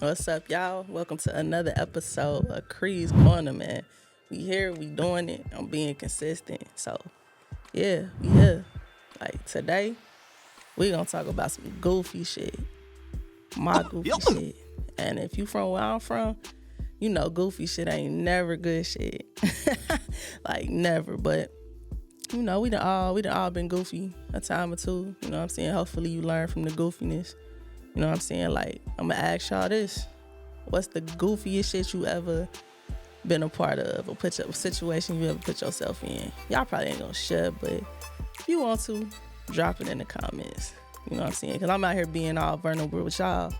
What's up, y'all? Welcome to another episode of Cree's Corner, man. We here, we doing it. I'm being consistent. So, yeah, we here. Like, today, we gonna talk about some goofy shit. My goofy shit. And if you from where I'm from, you know goofy shit ain't never good shit. Like, never. But, you know, we done all been goofy a time or two. You know what I'm saying? Hopefully you learn from the goofiness. You know what I'm saying? Like, I'm gonna ask y'all this. What's the goofiest shit you ever been a part of, or a situation you ever put yourself in? Y'all probably ain't gonna share, but if you want to, drop it in the comments. You know what I'm saying? Because I'm out here being all vulnerable with y'all.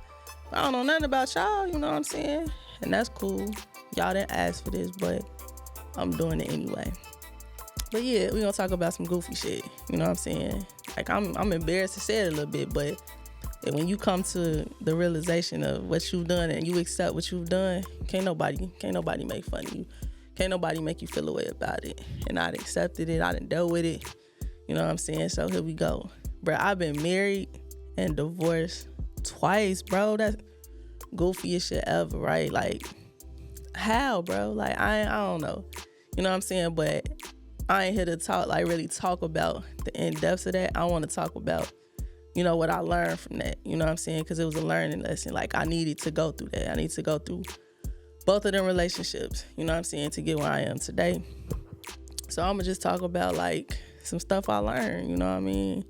I don't know nothing about y'all, you know what I'm saying? And that's cool. Y'all didn't ask for this, but I'm doing it anyway. But yeah, we gonna talk about some goofy shit. You know what I'm saying? Like, I'm embarrassed to say it a little bit, but and when you come to the realization of what you've done and you accept what you've done, can't nobody make fun of you. Can't nobody make you feel a way about it. And I accepted it. I done dealt with it. You know what I'm saying? So here we go. Bro, I've been married and divorced twice, bro. That's goofiest shit ever, right? Like, how, bro? Like, I don't know. You know what I'm saying? But I ain't here to really talk about the in-depths of that. I want to talk about, you know, what I learned from that, you know what I'm saying? Because it was a learning lesson. Like, I needed to go through that. I need to go through both of them relationships, you know what I'm saying, to get where I am today. So I'm going to just talk about, like, some stuff I learned, you know what I mean?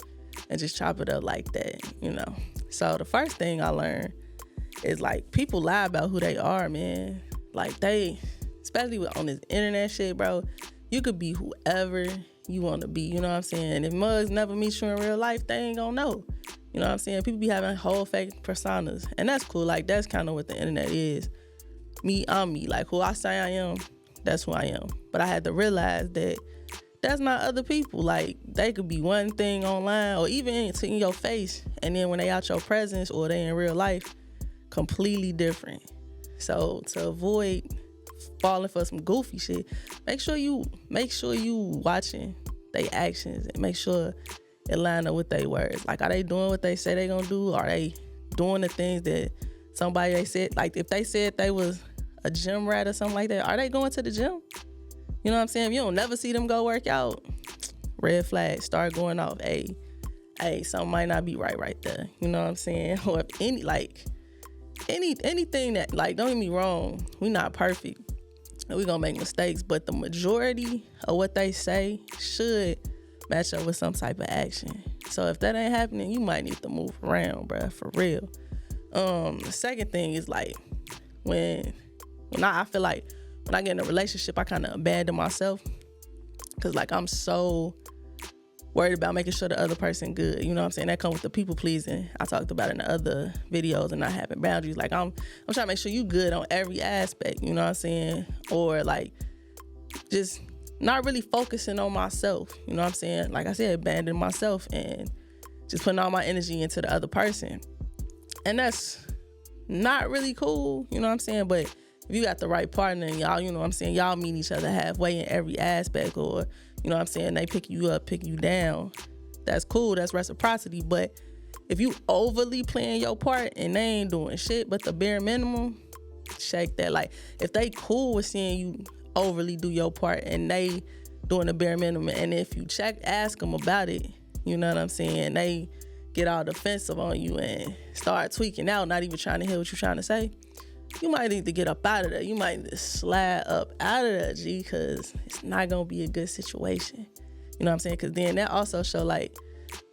And just chop it up like that, you know? So the first thing I learned is, like, people lie about who they are, man. Like, especially on this internet shit, bro, you could be whoever you want to be, you know what I'm saying? If mugs never meet you in real life, they ain't gonna know. You know what I'm saying? People be having whole fake personas, and that's cool. Like, that's kind of what the internet is. Me, I'm me. Like, who I say I am, that's who I am. But I had to realize that that's not other people. Like, they could be one thing online or even in your face, and then when they out your presence or they in real life, completely different. So to avoid falling for some goofy shit, make sure you watching their actions and make sure it line up with their words. Like, are they doing what they say they gonna do? Are they doing the things that somebody they said? Like, if they said they was a gym rat or something like that, are they going to the gym? You know what I'm saying? If you don't never see them go work out, red flag, start going off. Hey, something might not be right there. You know what I'm saying? Or if anything that, like, don't get me wrong, we not perfect. We gonna make mistakes, but the majority of what they say should match up with some type of action. So if that ain't happening, you might need to move around, bruh, for real. The second thing is, like, when I feel like when I get in a relationship, I kind of abandon myself, because, like, I'm so worried about making sure the other person good. You know what I'm saying? That comes with the people pleasing I talked about in the other videos, and not having boundaries. Like, I'm trying to make sure you good on every aspect, you know what I'm saying? Or, like, just not really focusing on myself, you know what I'm saying? Like I said, abandoning myself and just putting all my energy into the other person. And that's not really cool, you know what I'm saying? But if you got the right partner and y'all, you know what I'm saying, y'all meet each other halfway in every aspect, or, you know what I'm saying, they pick you up, pick you down, that's cool, that's reciprocity. But if you overly playing your part and they ain't doing shit but the bare minimum, shake that. Like, if they cool with seeing you overly do your part and they doing the bare minimum, and if you ask them about it, you know what I'm saying, they get all defensive on you and start tweaking out, not even trying to hear what you're trying to say, you might need to get up out of there. You might need to slide up out of there, G, because it's not going to be a good situation. You know what I'm saying? Because then that also show, like,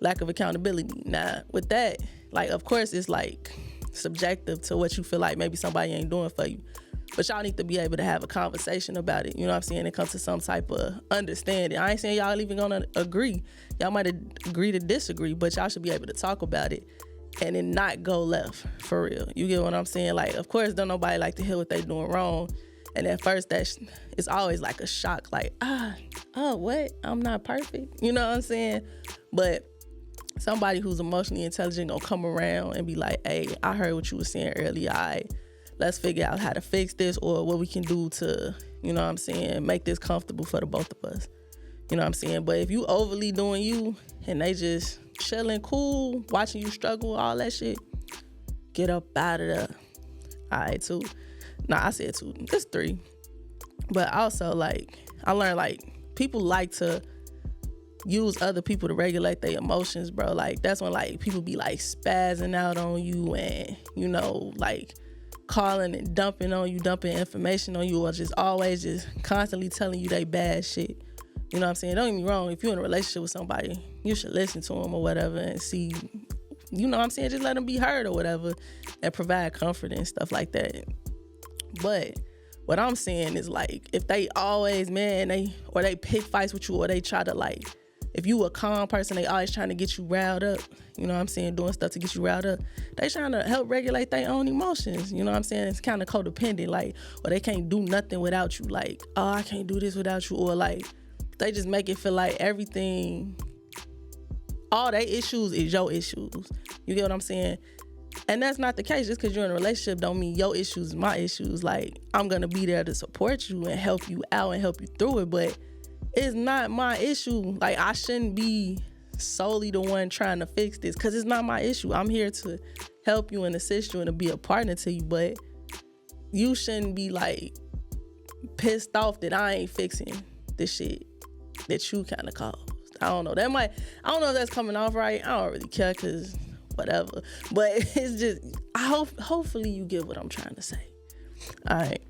lack of accountability. Now, with that, like, of course, it's, like, subjective to what you feel like maybe somebody ain't doing for you. But y'all need to be able to have a conversation about it. You know what I'm saying? It comes to some type of understanding. I ain't saying y'all even going to agree. Y'all might agree to disagree, but y'all should be able to talk about it and then not go left, for real. You get what I'm saying? Like, of course, don't nobody like to hear what they doing wrong. And at first, it's always like a shock, like, what? I'm not perfect. You know what I'm saying? But somebody who's emotionally intelligent gonna come around and be like, hey, I heard what you were saying earlier. All right, let's figure out how to fix this, or what we can do to, you know what I'm saying, make this comfortable for the both of us. You know what I'm saying? But if you overly doing you and they just chilling, cool, watching you struggle, all that shit, get up out of there. All right, 2. Nah, I said 2. It's 3. But also, like, I learned, like, people like to use other people to regulate their emotions, bro. Like, that's when, like, people be, like, spazzing out on you and, you know, like, calling and dumping on you, dumping information on you, or just always just constantly telling you they bad shit. You know what I'm saying? Don't get me wrong. If you're in a relationship with somebody, you should listen to them or whatever and see, you know what I'm saying? Just let them be heard or whatever and provide comfort and stuff like that. But what I'm saying is, like, if they always, man, they pick fights with you, or they try to, like, if you a calm person, they always trying to get you riled up, you know what I'm saying, doing stuff to get you riled up. They trying to help regulate their own emotions, you know what I'm saying? It's kind of codependent, like, or they can't do nothing without you, like, oh, I can't do this without you, or, like, they just make it feel like everything, all their issues is your issues. You get what I'm saying? And that's not the case. Just because you're in a relationship don't mean your issues is my issues. Like, I'm going to be there to support you and help you out and help you through it, but it's not my issue. Like, I shouldn't be solely the one trying to fix this because it's not my issue. I'm here to help you and assist you and to be a partner to you, but you shouldn't be, like, pissed off that I ain't fixing the shit that you kind of caused. I don't know. I don't know if that's coming off right. I don't really care because whatever. But it's just, hopefully you get what I'm trying to say. All right.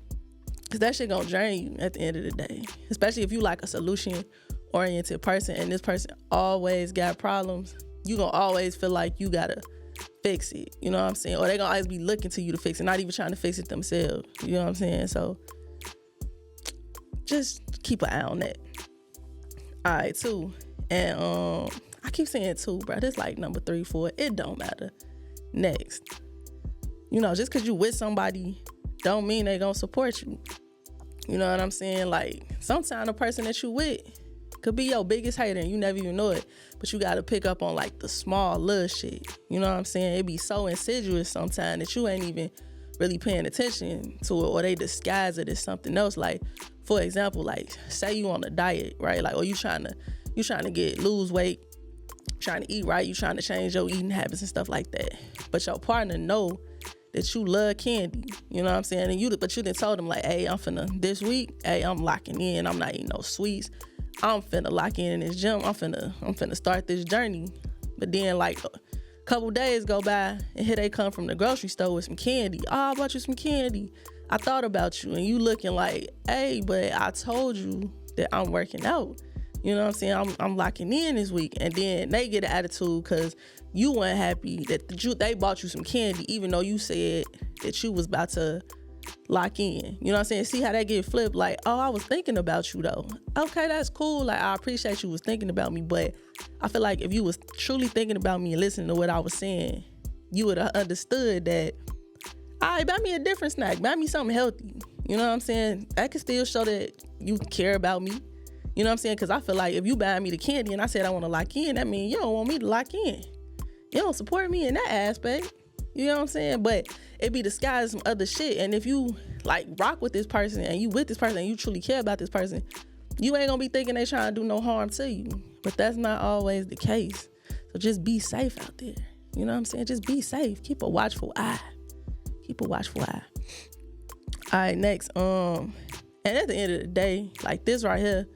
Because that shit gonna drain you at the end of the day. Especially if you like a solution-oriented person and this person always got problems, you gonna always feel like you gotta fix it. You know what I'm saying? Or they gonna always be looking to you to fix it, not even trying to fix it themselves. You know what I'm saying? So just keep an eye on that. All right, 2. And I keep saying 2, bro. This like number 3, 4. It don't matter. Next. You know, just because you with somebody don't mean they gonna support you. You know what I'm saying? Like, sometimes the person that you with could be your biggest hater and you never even know it. But you gotta pick up on, like, the small little shit. You know what I'm saying? It be so insidious sometimes that you ain't even really paying attention to it, or they disguise it as something else. Like, for example, like, say you on a diet, right? Like, or you trying to lose weight, trying to eat right, you trying to change your eating habits and stuff like that. But your partner know that you love candy, you know what I'm saying? And but you done told them, like, hey, this week, hey, I'm locking in. I'm not eating no sweets. I'm finna lock in this gym. I'm finna start this journey. But then, like, a couple days go by and here they come from the grocery store with some candy. Oh, I bought you some candy. I thought about you. And you looking like, hey, but I told you that I'm working out. You know what I'm saying? I'm locking in this week. And then they get an attitude because you weren't happy that they bought you some candy, even though you said that you was about to lock in. You know what I'm saying? See how that get flipped? Like, oh, I was thinking about you though. Okay, that's cool. Like, I appreciate you was thinking about me, but I feel like if you was truly thinking about me and listening to what I was saying, you would have understood that, all right, buy me a different snack. Buy me something healthy. You know what I'm saying? That can still show that you care about me. You know what I'm saying? Because I feel like if you buy me the candy and I said I want to lock in, that means you don't want me to lock in. You don't support me in that aspect. You know what I'm saying? But it be disguised some other shit. And if you, like, rock with this person and you with this person and you truly care about this person, you ain't gonna be thinking they trying to do no harm to you. But that's not always the case. So just be safe out there. You know what I'm saying? Just be safe. Keep a watchful eye. Keep a watchful eye. All right, next. And at the end of the day, like, this right here,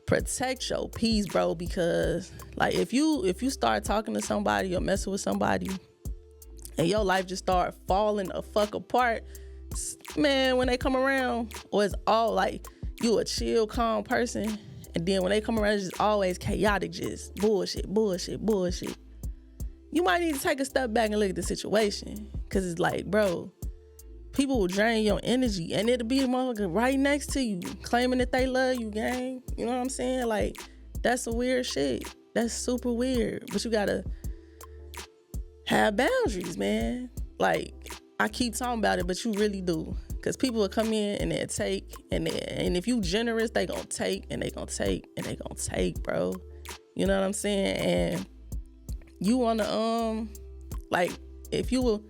protect your peace, bro, because, like, if you start talking to somebody or messing with somebody and your life just start falling the fuck apart, man, when they come around, or it's all like you a chill, calm person, and then when they come around, it's just always chaotic, just bullshit. You might need to take a step back and look at the situation, because it's like, bro, people will drain your energy, and it'll be a motherfucker right next to you, claiming that they love you, gang. You know what I'm saying? Like, that's some weird shit. That's super weird. But you gotta have boundaries, man. Like, I keep talking about it, but you really do. Because people will come in and they'll take, and if you generous, they gonna take, and they gonna take, and they gonna take, bro. You know what I'm saying? And you wanna, like, if you will,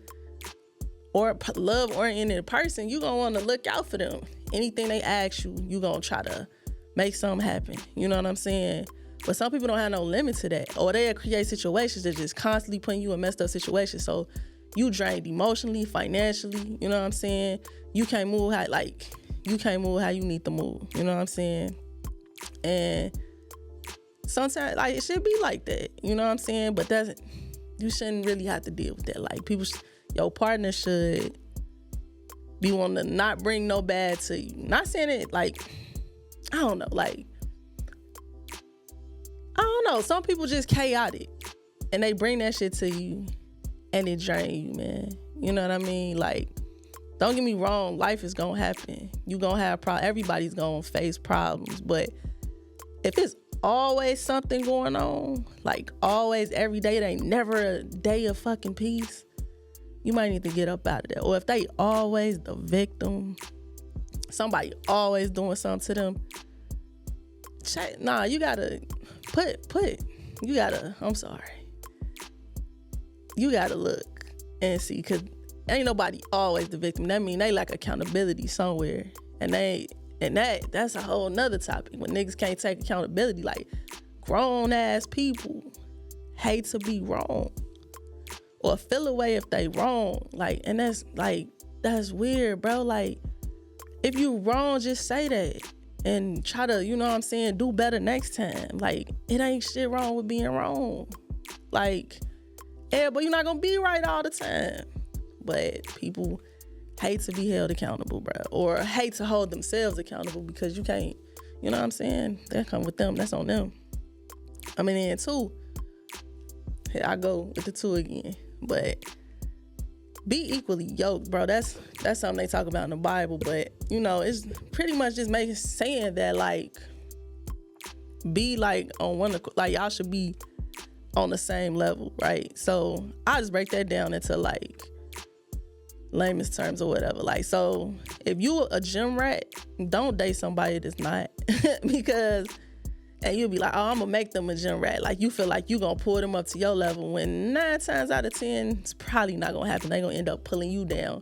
or a love-oriented person, you gonna wanna look out for them. Anything they ask you, you gonna try to make something happen. You know what I'm saying? But some people don't have no limit to that. Or they'll create situations that just constantly putting you in messed up situations. So you drained emotionally, financially, you know what I'm saying? You can't move how you need to move, you know what I'm saying? And sometimes, like, it should be like that, you know what I'm saying? But you shouldn't really have to deal with that. Like, your partner should be wanting to not bring no bad to you. Not saying it, like, I don't know, like, I don't know. Some people just chaotic and they bring that shit to you and it drain you, man. You know what I mean? Like, don't get me wrong, life is gonna happen. You gonna have problems. Everybody's gonna face problems. But if it's always something going on, like always every day, it ain't never a day of fucking peace, you might need to get up out of that. Or if they always the victim, somebody always doing something to them, you gotta you gotta look and see, because ain't nobody always the victim. That mean they lack accountability somewhere. And that's a whole nother topic. When niggas can't take accountability, like, grown ass people hate to be wrong or feel away if they wrong. Like, and that's weird, bro. Like, if you wrong, just say that and try to, you know what I'm saying, do better next time. Like, it ain't shit wrong with being wrong. Like, yeah, but you're not gonna be right all the time. But people hate to be held accountable, bro, or hate to hold themselves accountable because you can't, you know what I'm saying? That come with them. That's on them. I mean, and two, here I go with the two again. But be equally yoked, bro. That's something they talk about in the Bible. But, you know, it's pretty much just saying that, like, be like on one, like, y'all should be on the same level, right? So I just break that down into, like, layman's terms or whatever. Like, so if you a gym rat, don't date somebody that's not. Because, and you'll be like, oh, I'm gonna make them a gym rat. Like, you feel like you gonna pull them up to your level, when 9 times out of 10 it's probably not gonna happen. They gonna end up pulling you down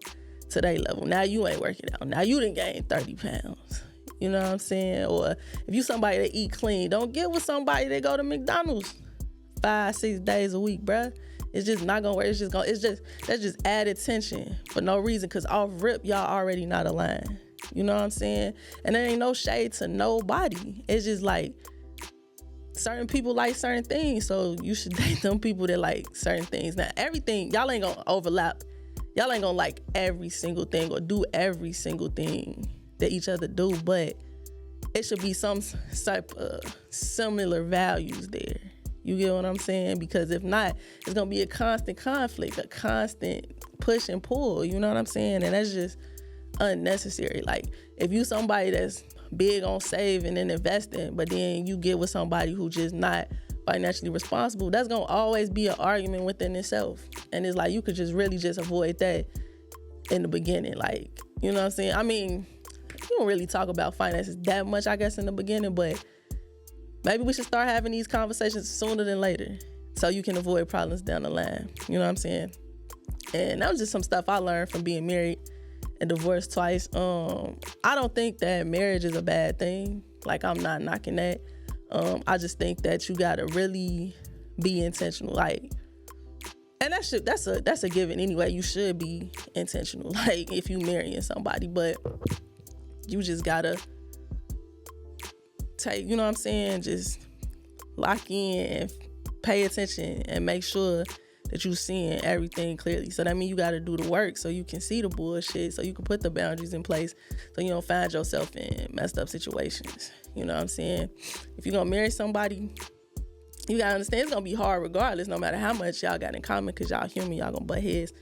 to their level. Now you ain't working out. Now you done gained 30 pounds. You know what I'm saying? Or if you somebody that eat clean, don't get with somebody that go to McDonald's 5-6 days a week, bruh. It's just not gonna work. That's just added tension for no reason, because off rip, y'all already not aligned. You know what I'm saying? And there ain't no shade to nobody. It's just like, certain people like certain things, so you should date them people that like certain things. Now, everything, y'all ain't gonna overlap. Y'all ain't gonna like every single thing or do every single thing that each other do, but it should be some type of similar values there. You get what I'm saying? Because if not, it's gonna be a constant conflict, a constant push and pull. You know what I'm saying? And that's just unnecessary. Like, if you somebody that's big on saving and investing, but then you get with somebody who just not financially responsible, that's gonna always be an argument within itself. And it's like, you could just really just avoid that in the beginning. Like, you know what I'm saying? I mean, you don't really talk about finances that much, I guess, in the beginning, but maybe we should start having these conversations sooner than later so you can avoid problems down the line. You know what I'm saying? And that was just some stuff I learned from being married and divorced twice. I don't think that marriage is a bad thing. Like, I'm not knocking that. I just think that you gotta really be intentional. Like, and that's a given anyway. You should be intentional. Like, if you marrying somebody, but you just gotta take, you know what I'm saying, just lock in and pay attention and make sure that you seeing everything clearly. So that means you got to do the work so you can see the bullshit, so you can put the boundaries in place so you don't find yourself in messed up situations. You know what I'm saying? If you're going to marry somebody, you got to understand it's going to be hard regardless, no matter how much y'all got in common, because y'all human, y'all going to butt heads.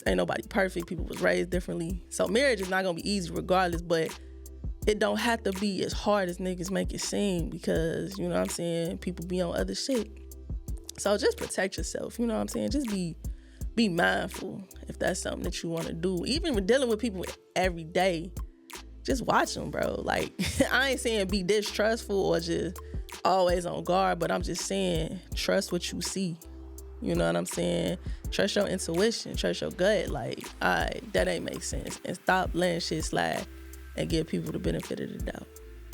Ain't nobody perfect. People was raised differently. So marriage is not going to be easy regardless, but it don't have to be as hard as niggas make it seem, because, you know what I'm saying, people be on other shit. So just protect yourself, you know what I'm saying? Just be mindful if that's something that you want to do. Even with dealing with people every day, just watch them, bro. Like, I ain't saying be distrustful or just always on guard, but I'm just saying trust what you see. You know what I'm saying? Trust your intuition, trust your gut. Like, alright, that ain't make sense. And stop letting shit slide and give people the benefit of the doubt.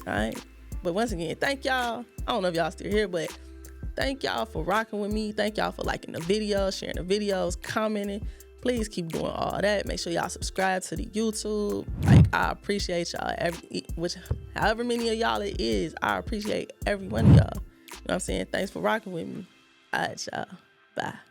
Alright? But once again, thank y'all. I don't know if y'all still here, but thank y'all for rocking with me. Thank y'all for liking the videos, sharing the videos, commenting, Please keep doing all that. Make sure y'all subscribe to the YouTube. Like, I appreciate y'all. However many of y'all it is, I appreciate every one of y'all. You know what I'm saying? Thanks for rocking with me. All right, y'all. Bye.